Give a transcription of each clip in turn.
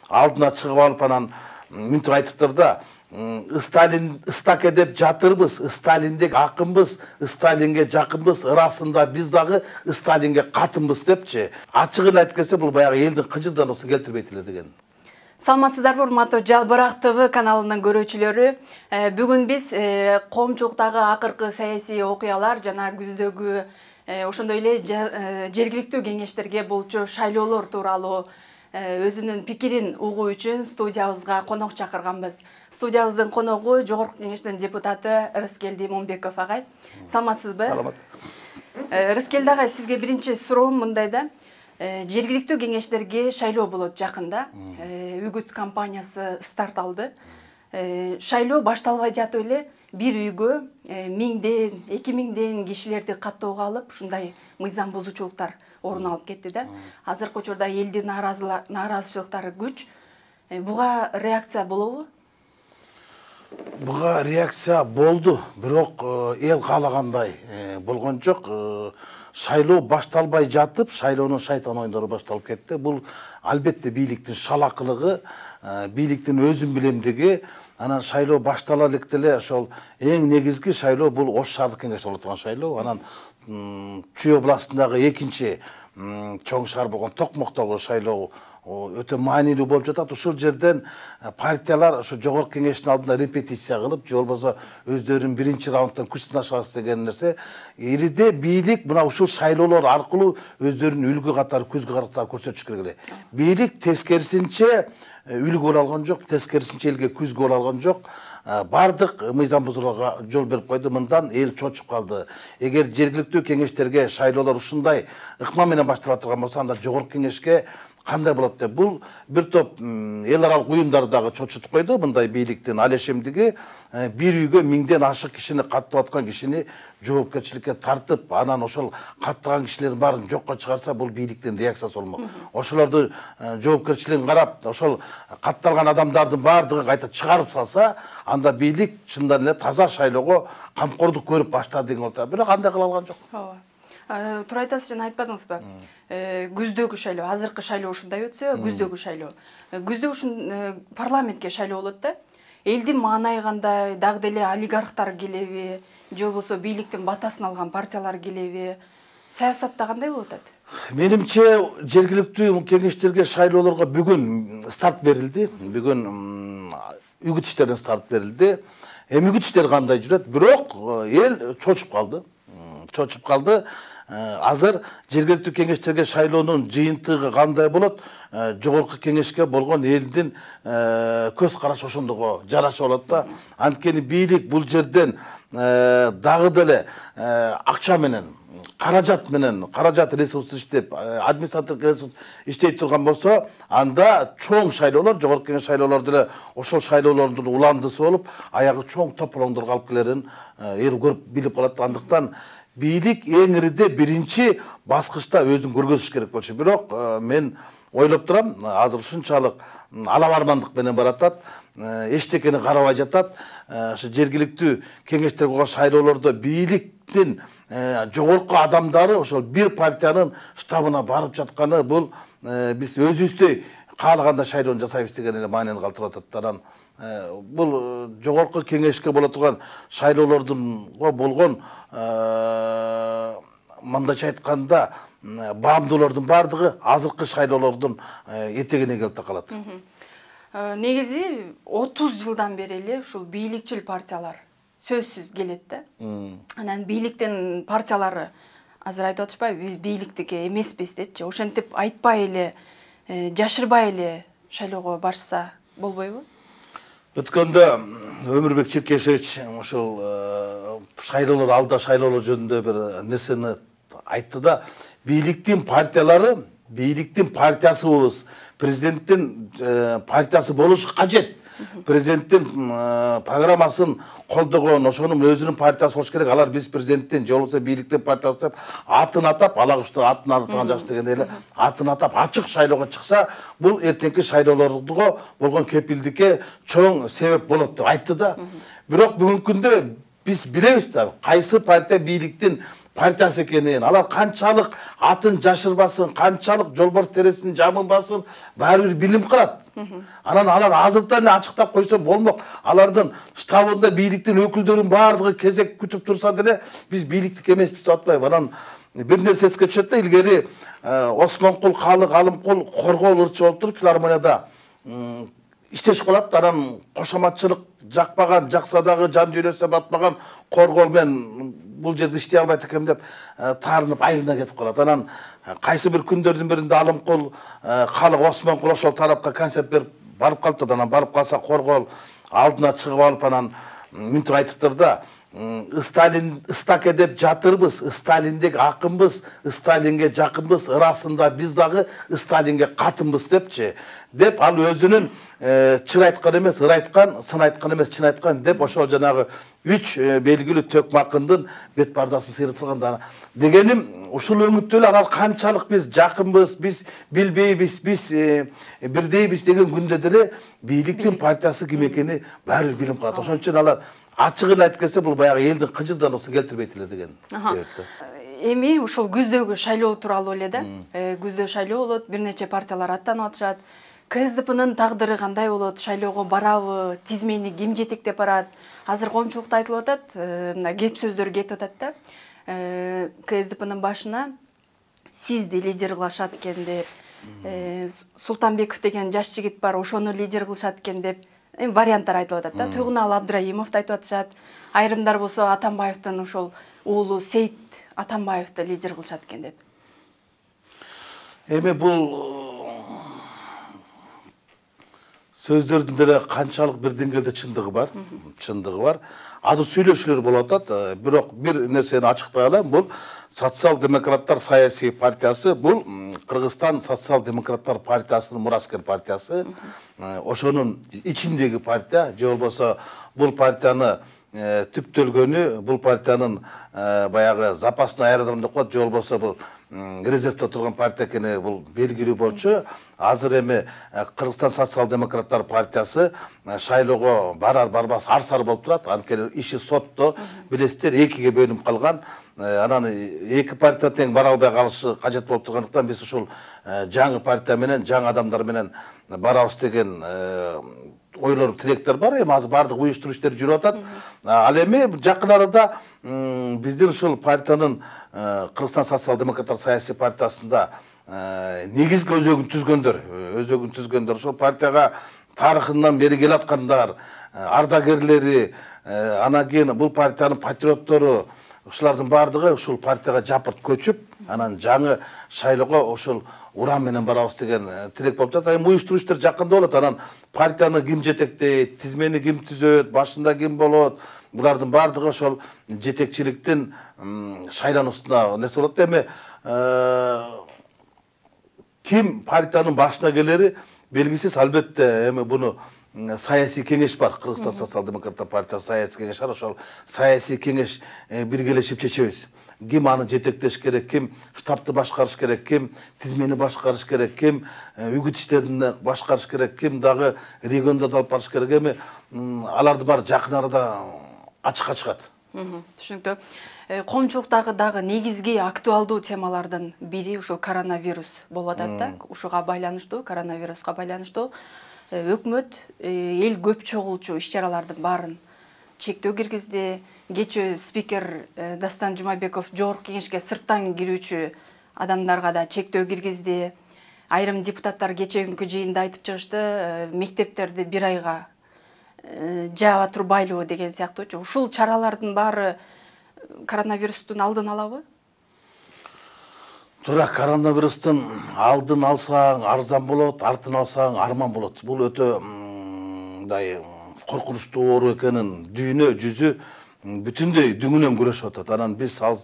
алдына чыгып алып анан мынтип айтыптыр да, Сталин ыстак деп жатырбыз, Сталиндек акынбыз, Сталинге жакынбыз, ырасында биз дагы Сталинге катынбыз депчи. Ачыгын айтып келсе, бул баягы элдин кыжырдануусун келтирбейт эле деген. Саламатсыздарбы, урматтуу Жалбырак ТВ каналынын көрүүчүлөрү. Бүгүн биз коомчулуктагы акыркы саясий окуялар жана күздөгү ошондой эле жергиликтүү кеңештерге болчу шайлоолор тууралуу өзүнүн пикирин угуу үчүн студиябызга конок чакырганбыз. Студиябыздын коногу Жогорку Кеңештин депутаты Рыскелди Момбеков агай. Саламатсызбы? Саламат. Рыскелди агай, сизге биринчи суроом мындай да. Жергиликтүү кеңештерге шайлоо болот жакында. Үгүт кампаниясы старт алды. Шайлоо башталбай жатып эле бир үйгө 1000ден, 2000ден кишилерди каттоого алып, ушундай мыйзам бузуучулуктар орун алып кетти да. Азыркы учурда элдин нааразычылыктары күч. Буга реакция болобу? Буга реакция болду, бирок эл каалагандай болгон жок. Шайлоо башталбай жатып, шайлоонун шайтан оюндору башталып кетти. Бул албетте бийликтин шалакылыгы, бийликтин өзүн билемдиги. Анан шайлоо баштала элек деле ошол эң негизги шайлоо бул Ош шаардык кеңеште болот турган шайлоо. Анан Чүй областындагы экинчи чоң шаар болгон Токмоктогу шайлоо өтө маанилүү болуп жатат. Ушул жерден партиялар ошо Жогорку Кеңештин алдында репетиция кылып, же болбосо өздөрүнүн биринчи раундтан күч сынашабыз деген нерсе. Ириде бийлик мына ушул шайлоолор аркылуу өздөрүнүн үлгү катары, көзгө карактар көрсөтүш керек эле. Бийлик тескерисинче үлгү боло алган жок, тескерисинче элге күзгү боло алган жок. Бардык мыйзам бузууларга жол берип койду. Мындан эл чочуп калды. Эгер жергиликтүү кеңештерге шайлоолор ушундай ыкма менен баштала турган болсо, анда Жогорку Кеңешке кандай болот деп. Бул бир топ эл аралык уюмдар дагы чочутуп койду. Мындай бийликтин алешемдиги бир үйгө 1000ден ашык кишини каттап аткан кишини жоопкерчиликке тартып, анан ошол каттаган кишилердин баарын жокко чыгарса, бул бийликтин реакциясы болмок. Ошолорду жоопкерчилигин карап, ошол катталган адамдардын баардыгын кайта чыгарып салса, анда бийлик чындан эле таза шайлоого камкордук көрүп баштады деген болот. Бирок андай кыла алган жок. Ооба. Туура айтасыз, жана айтпадыңызбы? Күздөгү шайлоо, азыркы шайлоо ушундай өтсө, күздөгү шайлоо. Күздө ушун парламентке шайлоо болот да. Элдин маанайы кандай, дагы деле олигархтар келеби, же болбосо бийликтин батасын алган партиялар келеби? Саясатта кандай болуп атат? Менимче жергиликтүү кеңештерге шайлоолорго бүгүн старт берилди. Бүгүн үгүт иштерине старт берилди. Үгүт иштери кандай жүрөт? Бирок эл чочуп калды. Чочуп калды. Азыр жергиликтүү кеңештерге шайлоонун жыйынтыгы кандай болот? Жогорку Кеңешке болгон элдин көз карашы ошондого жараша болот да. Анткени бийлик бул жерден дагы деле акча менен, каражат ресурс иштеп, административдик ресурс иштей турган болсо, анда чоң шайлоолор, Жогорку Кеңеш шайлоолор деле ошол шайлоолордун уландысы болуп, аягы чоң тополоңдорго алып келерин эл көрүп билип калат. Андыктан бийлик эң ириде биринчи баскычта өзүн көргөзүш керек болчу. Бирок мен ойлоп турам, азыр ушунчалык алабармандык менен баратат, эчтекени карабай жатат. Ошо жергиликтүү кеңештерге болгон шайлоолордо бийликтин жогорку адамдары ошол бир партиянын штабына барып жатканы, бул биз өзүбүздөй каалагандай шайлоону жасайбыз деген эле маанини калтырып атат. Анан бул Жогорку Кеңешке боло турган шайлоолордунго болгон мындайча айтканда баамдоолордун баардыгы азыркы шайлоолордун этегине келип такалат. Негизи 30 жылдан бери эле ушул бийликчил партиялар сөзсүз келет да. Анан бийликтин партиялары азыр айтып атышпайбы, биз бийликтики эмеспиз депчи. Ошентип айтпай эле, жашырбай эле шайлоого барышса болбойбу? Өткөндө Өмүрбек Чиркешевич ошол шайлоолор алда шайлоолор жөнүндө бир нерсени айтты да, бийликтин партиялары, бийликтин партиясыбыз, президенттин партиясы болушу кажет. Президенттин программасын колдогон, ошонун өзүнүн партиясы болуш керек. Алар биз президенттин же болбосо бийликтин партиясы деп атын атап, алагышты атын атаган жакшы дегенде эле атын атап ачык шайлоого чыкса, бул эртеңки шайлоолорго болгон кепилдикке чоң себеп болот деп айтты да. Бирок бүгүнкү күндө биз билебиз да, кайсы партия бийликтин партиясы экенин, алар канчалык атын жашырбасын, канчалык жолборс тересин жамынбасын, баары бир билим кылат. Анан алар азыртан эле ачыктап койсо болмок. Алардын штабында бийликтин өкүлдөрүнүн баардыгы кезек күтүп турса деле биз бийликтик эмеспиз деп атпайбы. Анан бир нерсе эске түшөт да, илгери Осмонкул, Калык, Алымкул коргоо ырчы болуп туруп филармонияда иштешип калат. Анан кошоматчылык жакпаган, жакса дагы жан дүйнөсүнө батпаган коргоо мен бул жерде иштей албайт экен деп таарынып айрына кетип калат. Анан кайсы бир күндөрдүн биринде Алымкул, Калык, Осмонкул ошол тарапка концерт берип барып калыптыр. Анан барып калса коргоо алдына чыгып алып анан мынтип айтыптыр да: Сталин ыстаке деп жатырбыз, Сталиндек акынбыз, Сталинге жакынбыз, ырасында биз дагы Сталинге катынбыз депчи. Деп ал өзүнүн чын айткан эмес, ыр айткан, сын айткан эмес, чын айткан деп ошол жанагы 3 белгилүү төкмө акындын бет пардасын сыйрытылган. Дегеним, ушул өңүттө эле алар канчалык биз жакынбыз, биз билбейбиз, биз бирдейбиз деген күндө деле бийликтин партиясы ким экени баары бир билим калат. Ошон үчүн алар ачыгын айтып келсе, бул баягы элдин кыжырдануусун келтирбейт эле деген себепте. Эми ушул күздөгү шайлоо тууралуу эле да. Күздө шайлоо болот, бир нече партиялар аттанып атышат. КСДПнын тагдыры кандай болот? Шайлоого барабы? Тизмени ким жетектеп барат? Азыр коомчулукта айтылып атат, мына кеп сөздөр кетип атат да. КСДПнын башына сизди лидер кылышат экен деп, Султанбеков деген жаш жигит бар, ошону лидер кылышат экен деп варианттар айтылып атат да. Туйгунал Абдрайымовду айтып атышат. Айрымдар болсо Атамбаевдин ошол уулу Сейит Атамбаевди лидер кылышат экен деп. Эми бул сөздөрдүн деле канчалык бир деңгээлде чындыгы бар. Азыр сүйлөшүүлөр болуп атат, бирок бир нерсени ачыктай алам, бул социал-демократтар саясий партиясы, бул Кыргызстан социал-демократтар партиясынын мураскер партиясы. Ошонун ичиндеги партия, же болбосо бул партияны түптөлгөнү, бул партиянын баягы запасный аэродром деп коет, же болбосо бул резервде турган партия экени бул белгилүү болчу. Азыр эми Кыргызстан социал-демократтар партиясы шайлоого барар барбас арсар болуп турат. Анткени иши сотто билесиздер 2-ге бөлүнүп калган. Анан эки партия тең бара албай калышы кажет болуп тургандыктан биз ушул жаңы партия менен, жаңы адамдар менен барабыз деген ойлор, тилектер бар. Эми азыр баардык уюштуруу иштери жүрүп атат. Ал эми жакын арада биздин ушул партиянын Кыргызстан социал-демократтар саясий партиясында негизги өзөгүн түзгөндөр, ошол партияга тарыхынан бери келаткандар, ардагерлери, анан кийин бул партиянын патриоттору, ушулардын баардыгы ушул партияга жапырт көчүп, анан жаңы шайлоого ошол урам менен барабыз деген тилек болуп жатат. Эми уюштуруу иштер жакында болот. Анан партияны ким жетектейт, тизмени ким түзөт, башында ким болот, булардын баардыгы ошол жетекчиликтин шайлануусуна нерсе болот. Эми ким партиянын башына келери белгисиз. Албетте эми буну саясий кеңеш бар, Кыргызстан социал-демократтар партиясы саясий кеңеш бар. Ошол саясий кеңеш биргелешип чечебиз. Ким аны жетектеш керек, ким штабты башкарыш керек, ким тизмени башкарыш керек, ким үгүт иштерин башкарыш керек, ким дагы региондорду алып барыш керек. Эми аларды бар жакын арада ачыкка чыгат. Түшүнүктүү. Коомчулуктагы дагы негизги актуалдуу темалардын бири ушул коронавирус болуп атат да. Ушуга байланыштуу, коронавируска байланыштуу өкмөт эл көп чогулчу иш-чаралардын баарын чектөө киргизди. Кечээ спикер Дастан Жумабеков жогорку кеңешке сырттан кирүүчү адамдарга да чектөө киргизди. Айрым депутаттар кечээкүнкү жыйында айтып чыгышты, мектептерди 1 айга жаба турбайлыбы деген сыяктуучу. Ушул чаралардын баары коронавирустун алдын алабы? Туура, коронавирустун алдын алсаң арзан болот, артын алсаң арман болот. Бул өтө мындай коркунучтуу оору экенин дүйнө жүзү бүтүндөй дүңүнөн күрөшүп атат. Анан биз ал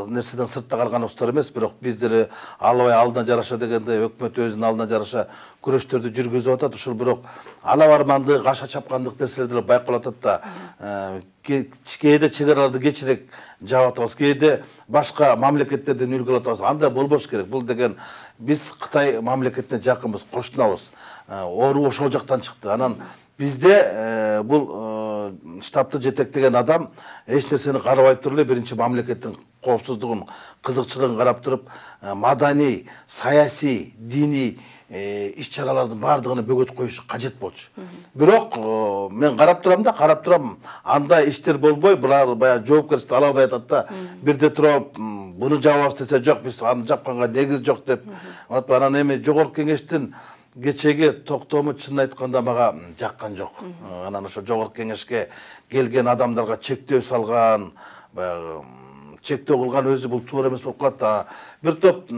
нерседен сыртта калганыбыздар эмес, бирок биз деле албай алдына жараша дегенде өкмөт өзүнүн алдына жараша күрөштөрдү жүргүзүп атат. Ушул бирок ала бармандык, аша чапкандык нерселер деле байкалып атат да. Кээде чек араларды кечирээк жаап атабыз, кээде башка мамлекеттерден үлгү алып атабыз. Андай болбош керек. Бул деген биз Кытай мамлекетине жакынбыз, кошунабыз. Оору ошол жактан чыкты. Анан бизде бул штабты жетектеген адам эч нерсени карабай туруп эле биринчи мамлекеттин коопсуздугун, кызыкчылыгын карап туруп, маданий, саясий, диний иш-чаралардын бардыгына бөгөт коюш кажет болчу. Бирок мен карап турам, андай иштер болбой, булар баягы жоопкерчиликти ала албай атат да. Бирде туруп, буну жабабыз десе жок, биз аны жапканга негиз жок деп. Анан эми жогорку кеңештин кечеги токтому чынын айтканда мага жаккан жок. Анан ошо жогорку кеңешке келген адамдарга чектөө салган, баягы чектөө кылган өзү бул туура эмес болуп калат да. Бир топ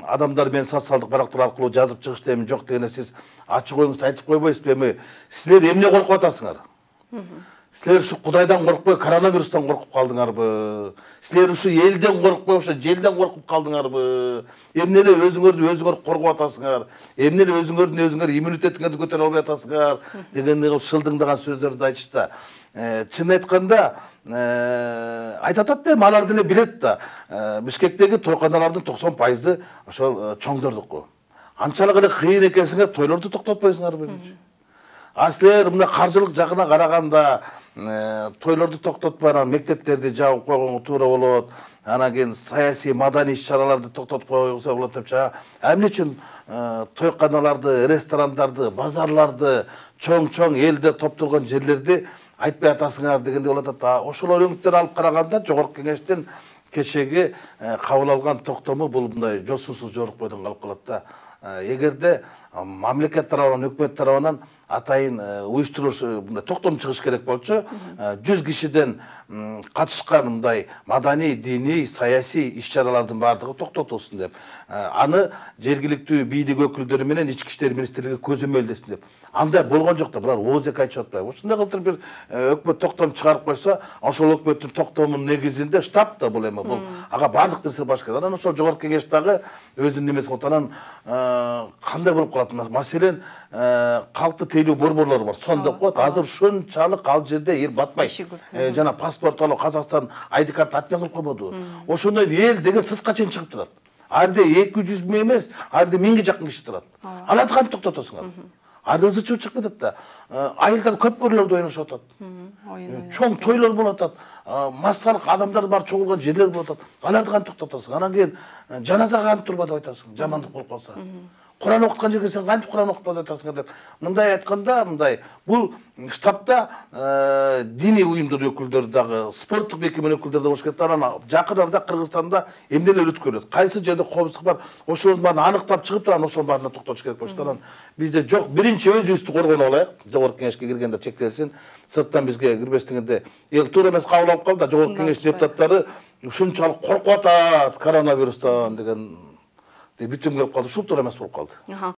адамдар мен социалдык барактар аркылуу жазып чыгышты эми жок дегенде сиз ачык оюңузду айтып койбойсузбу? Эми силер эмне коркуп атасыңар? Силер ушу Кудайдан коркпой, коронавирустан коркуп калдыңарбы? Силер ушу элден коркпой, ошо желден коркуп калдыңарбы? Эмне эле өзүңөр коргоп атасыңар? Эмне эле өзүңөр иммунитетиңерди көтөрө албай атасыңар? Дегендей шылдыңдаган сөздөрдү айтышты. Чын айтканда айтып атат да, алар деле билет да. Бишкектеги тойканалардын 90% ошол чоңдордуку. Анчалык эле кыйын экенсиңер, тойлорду токтотпойсуңарбы? Силер мына каржылык жагына караганда тойлорду токтотпай мектептерди жабып койгонго туура болот. Анан кийин саясий, маданий иш-чараларды токтотуп койсо болот деп чыга. Эмне үчүн тойканаларды, ресторандарды, базарларды, чоң элдер топтолгон жерлерди айтпай атасыңар дегенде болот да. Ошол өрөңүттөрдү алып караганда жогорку кеңештин кечеги кабыл алган токтому бул мындай жосунсуз жорук бойдон калып калат да. Эгерде мамлекет тарабынан, өкмөт тарабынан атайын уюштуруш мындай токтом чыгыш керек болчу, 100 кишиден катышкан мындай маданий, диний, саясий иш-чаралардын бардыгы токтотулсун деп. Аны жергиликтүү бийлик өкүлдөрү менен ички иштер министрлиги көзөмөлдөсүн деп. Андай болгон жок да, булар ооз-эки айтышып атпайбы? Ушундай кылып бир өкмөт токтом чыгарып койсо, ошол өкмөттүн токтомунун негизинде штаб да бул эми бул ага бардык нерсе баш керек. Анан ошол жогорку кеңеш дагы өзүнүн немесин кылат. Анан кандай болуп калат? Маселен, калкты тейлүү борборлор бар. Сон деп коет. Азыр ушунчалык ал жерде эл батпайт. Жана паспорт алып Казакстан ID карт атмен кылып койбоду. Ошондой эл деген сыртка чейин чыгып турат. Арде 200 миң эмес, арде 1000ге жакын киши турат. Аларды кантип токтотосуңар? Арде ызы чуу чыгып кетет да. Айылдар көп көрлөрдө ойношуп атат. Чоң тойлор болуп атат. Массалык адамдар бар чогулган жерлер болуп атат. Аларды кантип токтотосуң? Анан кийин жаназага кантип турба деп айтасың, жамандык болуп калса. Куран окуткан жерге сен кантип Куран окутпа деп атасың деп. Мындай айтканда, мындай бул штабта диний уюмдун өкүлдөрү дагы, спорттук мекеменин өкүлдөрү да болуш керек. Анан жакын арада Кыргызстанда эмнелер өткөрүлөт? Кайсы жерде коопсуздук бар? Ошолордун баарын аныктап чыгып туруп, ошонун баарына токтотуш керек болчу. Анан бизде жок, биринчи өзүбүздү коргоно алайык. Жогорку кеңешке киргенде чектелсин. Сырттан бизге кирбестигинде эл туура эмес кабыл алып калды да. Жогорку кеңеш депутаттары ушунчалык коркуп атат коронавирустан деген бүтүм келип калды. Ушул туура эмес болуп калды.